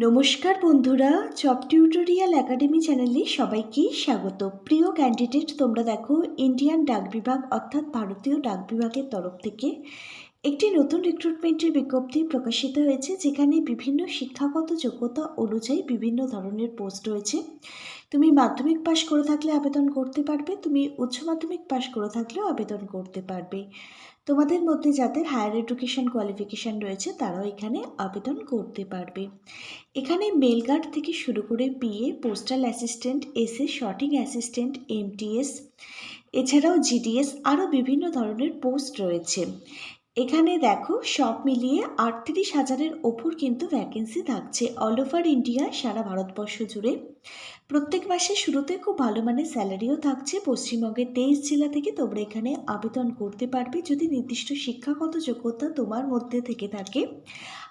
নমস্কার বন্ধুরা, job tutorial academy চ্যানেলে সবাইকে স্বাগত। প্রিয় ক্যান্ডিডেট, তোমরা দেখো ইন্ডিয়ান ডাক বিভাগ অর্থাৎ ভারতীয় ডাক বিভাগের তরফ থেকে একটি নতুন রিক্রুটমেন্টের বিজ্ঞপ্তি প্রকাশিত হয়েছে, যেখানে বিভিন্ন শিক্ষাগত যোগ্যতা অনুযায়ী বিভিন্ন ধরনের পোস্ট রয়েছে। তুমি মাধ্যমিক পাশ করে থাকলে আবেদন করতে পারবে, তুমি উচ্চ মাধ্যমিক পাশ করে থাকলেও আবেদন করতে পারবে। তোমাদের মধ্যে যাদের হায়ার এডুকেশন কোয়ালিফিকেশান রয়েছে তারাও এখানে আবেদন করতে পারবে। এখানে মেল গার্ড থেকে শুরু করে PA, postal assistant, SA, sorting assistant, MTS, এছাড়াও জিডিএস আরও বিভিন্ন ধরনের পোস্ট রয়েছে। এখানে দেখো সব মিলিয়ে 38,000-এর ওপর কিন্তু ভ্যাকেন্সি থাকছে অল ওভার ইন্ডিয়া, সারা ভারতবর্ষ জুড়ে। প্রত্যেক মাসের শুরুতে খুব ভালো মানের স্যালারিও থাকছে। পশ্চিমবঙ্গের 23 জেলা থেকে তোমরা এখানে আবেদন করতে পারবে যদি নির্দিষ্ট শিক্ষাগত যোগ্যতা তোমার মধ্যে থেকে থাকে।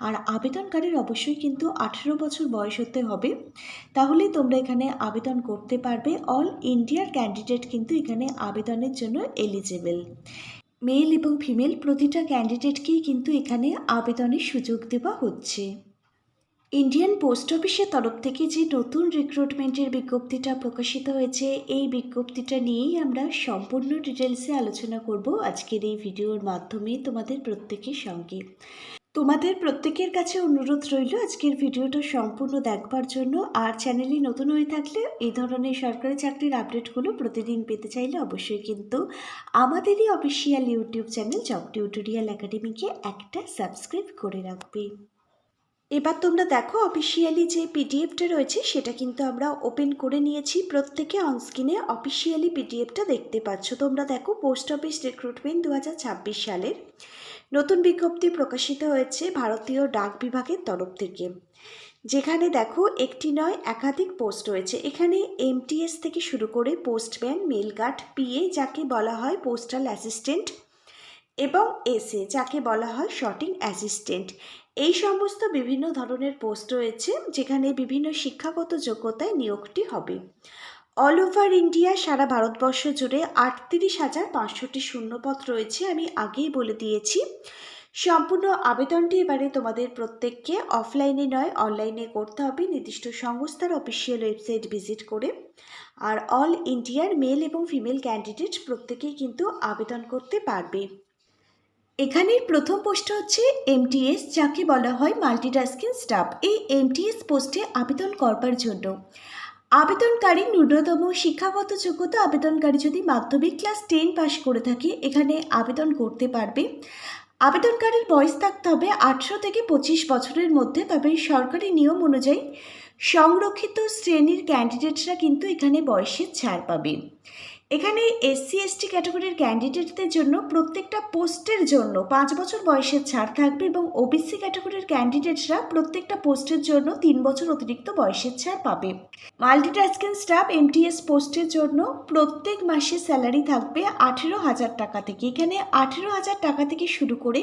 আর আবেদনকারীর অবশ্যই কিন্তু 18 বছর বয়স হতে হবে, তাহলেই তোমরা এখানে আবেদন করতে পারবে। অল ইন্ডিয়ার ক্যান্ডিডেট কিন্তু এখানে আবেদনের জন্য এলিজিবল। মেল এবং ফিমেল প্রতিটা ক্যান্ডিডেটকেই কিন্তু এখানে আবেদনের সুযোগ দেওয়া হচ্ছে। ইন্ডিয়ান পোস্ট অফিসের তরফ থেকে যে নতুন রিক্রুটমেন্টের বিজ্ঞপ্তিটা প্রকাশিত হয়েছে, এই বিজ্ঞপ্তিটা নিয়েই আমরা সম্পূর্ণ ডিটেলসে আলোচনা করব আজকের এই ভিডিওর মাধ্যমে তোমাদের প্রত্যেকের সঙ্গে। তোমাদের প্রত্যেকের কাছে অনুরোধ রইল আজকের ভিডিওটা সম্পূর্ণ দেখবার জন্য। আর চ্যানেলে নতুন হয়ে থাকলে এই ধরনের সরকারি চাকরির আপডেটগুলো প্রতিদিন পেতে চাইলে অবশ্যই কিন্তু আমাদেরই official YouTube channel job tutorial একাডেমিকে একটা সাবস্ক্রাইব করে রাখবে। এবার তোমরা দেখো অফিসিয়ালি যে পিডিএফটা রয়েছে সেটা কিন্তু আমরা ওপেন করে নিয়েছি। প্রত্যেকে অনস্ক্রিনে অফিসিয়ালি পিডিএফটা দেখতে পাচ্ছ। তোমরা দেখো পোস্ট অফিস রিক্রুটমেন্ট 2026 সালের নতুন বিজ্ঞপ্তি প্রকাশিত হয়েছে ভারতীয় ডাক বিভাগের তরফ থেকে, যেখানে দেখো একটি নয় একাধিক পোস্ট রয়েছে। এখানে এমটিএস থেকে শুরু করে পোস্টম্যান, মেল গার্ড, পিএ যাকে বলা হয় পোস্টাল অ্যাসিস্ট্যান্ট, এবং এসএ যাকে বলা হয় শর্টিং অ্যাসিস্ট্যান্ট, এই সমস্ত বিভিন্ন ধরনের পোস্ট রয়েছে, যেখানে বিভিন্ন শিক্ষাগত যোগ্যতায় নিয়োগটি হবে। অল ওভার ইন্ডিয়া, সারা ভারতবর্ষ জুড়ে 38,500টি শূন্যপদ রয়েছে। আমি আগেই বলে দিয়েছি সম্পূর্ণ আবেদনটি এবারে তোমাদের প্রত্যেককে অফলাইনে নয় অনলাইনে করতে হবে, নির্দিষ্ট সংস্থার অফিসিয়াল ওয়েবসাইট ভিজিট করে। আর অল ইন্ডিয়ার মেল এবং ফিমেল ক্যান্ডিডেট প্রত্যেকেই কিন্তু আবেদন করতে পারবে। এখানের প্রথম পোস্ট হচ্ছে এমটিএস, যাকে বলা হয় মাল্টিটাস্কিং স্টাফ। এই এমটিএস পোস্টে আবেদন করবার জন্য আবেদনকারী ন্যূনতম শিক্ষাগত যোগ্যতা, আবেদনকারী যদি মাধ্যমিক ক্লাস 10 পাশ করে থাকে এখানে আবেদন করতে পারবে। আবেদনকারীর বয়স থাকতে হবে 18 থেকে 25 বছরের মধ্যে। তবে সরকারি নিয়ম অনুযায়ী সংরক্ষিত শ্রেণীর ক্যান্ডিডেটরা কিন্তু এখানে বয়সের ছাড় পাবে। এখানে এসসি এসটি ক্যাটাগরির ক্যান্ডিডেটদের জন্য প্রত্যেকটা পোস্টের জন্য 5 বছর বয়সের ছাড় থাকবে, এবং ওবিসি ক্যাটাগরির ক্যান্ডিডেটরা প্রত্যেকটা পোস্টের জন্য 3 বছর অতিরিক্ত বয়সের ছাড় পাবে। মাল্টিটাস্কিং স্টাফ এমটিএস পোস্টের জন্য প্রত্যেক মাসে স্যালারি থাকবে 18,000 টাকা থেকে। এখানে 18,000 টাকা থেকে শুরু করে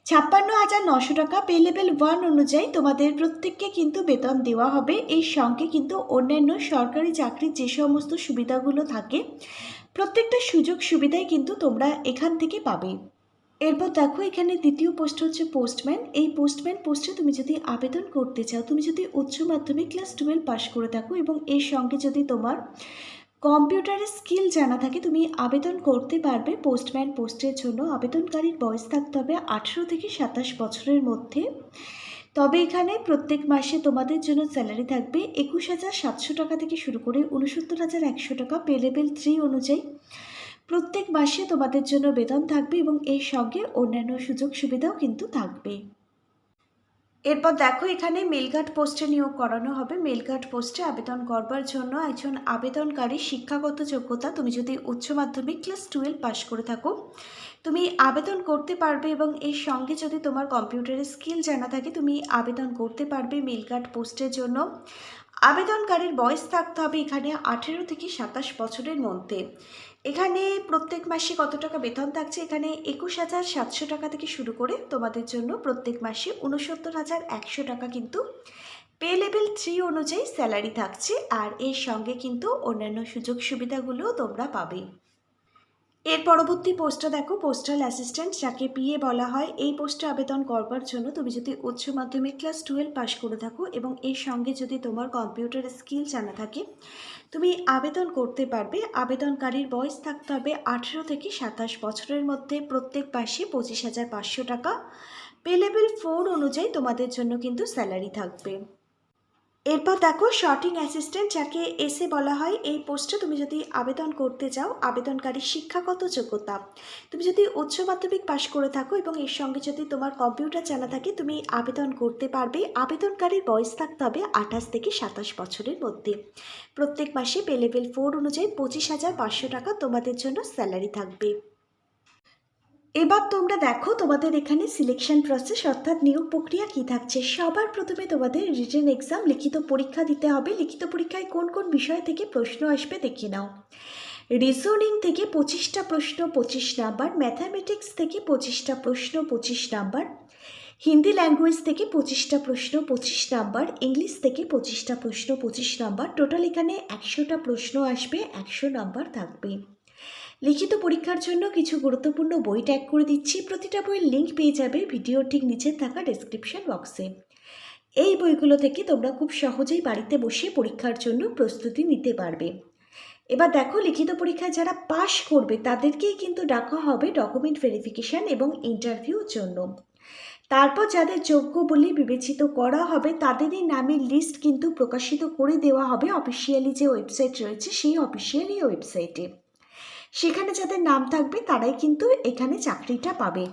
56,900 টাকা পে লেভেল 1 অনুযায়ী তোমাদের প্রত্যেককে কিন্তু বেতন দেওয়া হবে। এই সঙ্গে কিন্তু অন্যান্য সরকারি চাকরির যে সমস্ত সুবিধাগুলো থাকে প্রত্যেকটা সুযোগ সুবিধাই কিন্তু তোমরা এখান থেকে পাবে। এরপর দেখো এখানে দ্বিতীয় পোস্ট হচ্ছে পোস্টম্যান। এই পোস্টম্যান পোস্টে তুমি যদি আবেদন করতে চাও, তুমি যদি উচ্চ মাধ্যমিক ক্লাস 12 পাস করে থাকো এবং এর সঙ্গে যদি তোমার কম্পিউটারের স্কিল জানা থাকে, তুমি আবেদন করতে পারবে। পোস্টম্যান পোস্টের জন্য আবেদনকারীর বয়স থাকতে হবে 18 থেকে 27 বছরের মধ্যে। তবে এখানে প্রত্যেক মাসে তোমাদের জন্য স্যালারি থাকবে 21,700 টাকা থেকে শুরু করে 69,100 টাকা পে লেভেল 3 অনুযায়ী। প্রত্যেক মাসে তোমাদের জন্য বেতন থাকবে এবং এর সঙ্গে অন্যান্য সুযোগ সুবিধাও কিন্তু থাকবে। এরপর দেখো এখানে মেলগার্ড পোস্টে নিয়োগ করানো হবে। মেলগার্ড পোস্টে আবেদন করবার জন্য একজন আবেদনকারী শিক্ষাগত যোগ্যতা, তুমি যদি উচ্চ মাধ্যমিক ক্লাস 12 পাশ করে থাকো তুমি আবেদন করতে পারবে, এবং এর সঙ্গে যদি তোমার কম্পিউটারের স্কিল জানা থাকে তুমি আবেদন করতে পারবে মেলগার্ড পোস্টের জন্য। আবেদনকারীর বয়স থাকতে হবে এখানে 18 থেকে 27 বছরের মধ্যে। এখানে প্রত্যেক মাসে কত টাকা বেতন থাকছে, এখানে 21,700 টাকা থেকে শুরু করে তোমাদের জন্য প্রত্যেক মাসে 69,100 টাকা কিন্তু পে লেভেল 3 অনুযায়ী স্যালারি থাকছে। আর এর সঙ্গে কিন্তু অন্যান্য সুযোগ সুবিধাগুলোও তোমরা পাবে। এর পরবর্তী পোস্টটা দেখো, পোস্টাল অ্যাসিস্ট্যান্ট, যাকে পিএ বলা হয়। এই পোস্টে আবেদন করবার জন্য তুমি যদি উচ্চ মাধ্যমিক ক্লাস 12 পাস করে থাকো এবং এর সঙ্গে যদি তোমার কম্পিউটার স্কিল জানা থাকে, তুমি আবেদন করতে পারবে। আবেদনকারীর বয়স থাকতে হবে 18 থেকে 27 বছরের মধ্যে। প্রত্যেক মাসে 25,500 টাকা। পে লেভেল 4 অনুযায়ী তোমাদের জন্য কিন্তু স্যালারি থাকবে। এরপর দেখো শর্টিং অ্যাসিস্ট্যান্ট, যাকে এসে বলা হয়। এই পোস্টে তুমি যদি আবেদন করতে চাও, আবেদনকারীর শিক্ষাগত যোগ্যতা, তুমি যদি উচ্চ মাধ্যমিক পাশ করে থাকো এবং এর সঙ্গে যদি তোমার কম্পিউটার জানা থাকে, তুমি আবেদন করতে পারবে। আবেদনকারীর বয়স থাকতে হবে 28 থেকে 27 বছরের মধ্যে। প্রত্যেক মাসে পে লেভেল 4 অনুযায়ী 25,500 টাকা তোমাদের জন্য স্যালারি থাকবে। এবার তোমরা দেখো তোমাদের এখানে সিলেকশন প্রসেস অর্থাৎ নিয়োগ প্রক্রিয়া কি থাকছে। সবার প্রথমে তোমাদের রিটেন এক্সাম, লিখিত পরীক্ষা দিতে হবে। লিখিত পরীক্ষায় কোন কোন বিষয় থেকে প্রশ্ন আসবে দেখে নাও। রিজনিং থেকে 25টা প্রশ্ন 25 নাম্বার, ম্যাথামেটিক্স থেকে 25টা প্রশ্ন 25 নাম্বার, হিন্দি ল্যাঙ্গুয়েজ থেকে 25টা প্রশ্ন 25 নাম্বার, ইংলিশ থেকে 25টা প্রশ্ন 25 নাম্বার। টোটাল এখানে 100টা প্রশ্ন আসবে, 100 নাম্বার থাকবে। লিখিত পরীক্ষার জন্য কিছু গুরুত্বপূর্ণ বই ট্যাগ করে দিচ্ছি। প্রতিটা বইয়ের লিঙ্ক পেয়ে যাবে ভিডিওর ঠিক নিচে থাকা ডেসক্রিপশন বক্সে। এই বইগুলো থেকে তোমরা খুব সহজেই বাড়িতে বসে পরীক্ষার জন্য প্রস্তুতি নিতে পারবে। এবার দেখো, লিখিত পরীক্ষায় যারা পাশ করবে তাদেরকেই কিন্তু ডাকা হবে ডকুমেন্ট ভেরিফিকেশান এবং ইন্টারভিউর জন্য। তারপর যাদের যোগ্য বলে বিবেচিত করা হবে তাদেরই নামের লিস্ট কিন্তু প্রকাশিত করে দেওয়া হবে অফিসিয়ালি যে ওয়েবসাইট রয়েছে সেই অফিসিয়ালি ওয়েবসাইটে। সেখানে যাদের নাম থাকবে তারাই কিন্তু এখানে চাকরিটা পাবে।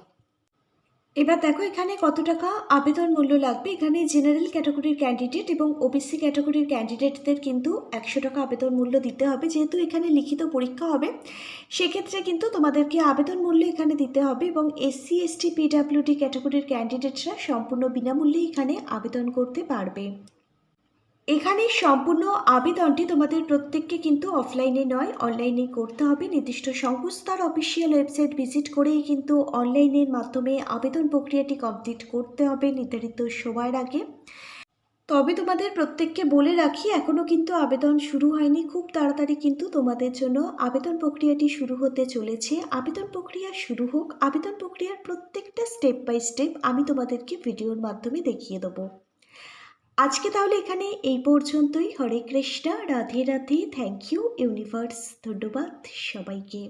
এবার দেখো এখানে কত টাকা আবেদন মূল্য লাগবে। এখানে জেনারেল ক্যাটাগরির ক্যান্ডিডেট এবং ওবিসি ক্যাটাগরির ক্যান্ডিডেটদের কিন্তু 100 টাকা আবেদন মূল্য দিতে হবে। যেহেতু এখানে লিখিত পরীক্ষা হবে সেক্ষেত্রে কিন্তু তোমাদেরকে আবেদন মূল্য এখানে দিতে হবে। এবং এসসি এসটি পিডাব্লিউডি ক্যাটাগরির ক্যান্ডিডেটরা সম্পূর্ণ বিনামূল্যে এখানে আবেদন করতে পারবে। এখানে সম্পূর্ণ আবেদনটি তোমাদের প্রত্যেককে কিন্তু অফলাইনে নয় অনলাইনে করতে হবে। নির্দিষ্ট সংস্থার অফিসিয়াল ওয়েবসাইট ভিজিট করেই কিন্তু অনলাইনের মাধ্যমে আবেদন প্রক্রিয়াটি কমপ্লিট করতে হবে নির্ধারিত সময়ের আগে। তবে তোমাদের প্রত্যেককে বলে রাখি, এখনও কিন্তু আবেদন শুরু হয়নি। খুব তাড়াতাড়ি কিন্তু তোমাদের জন্য আবেদন প্রক্রিয়াটি শুরু হতে চলেছে। আবেদন প্রক্রিয়া শুরু হোক, আবেদন প্রক্রিয়ার প্রত্যেকটা স্টেপ বাই স্টেপ আমি তোমাদেরকে ভিডিওর মাধ্যমে দেখিয়ে দেবো। আজকে তাহলে এখানে এই পর্যন্তই। Hare Krishna, Radhe Radhe, thank you universe, ধন্যবাদ সবাইকে।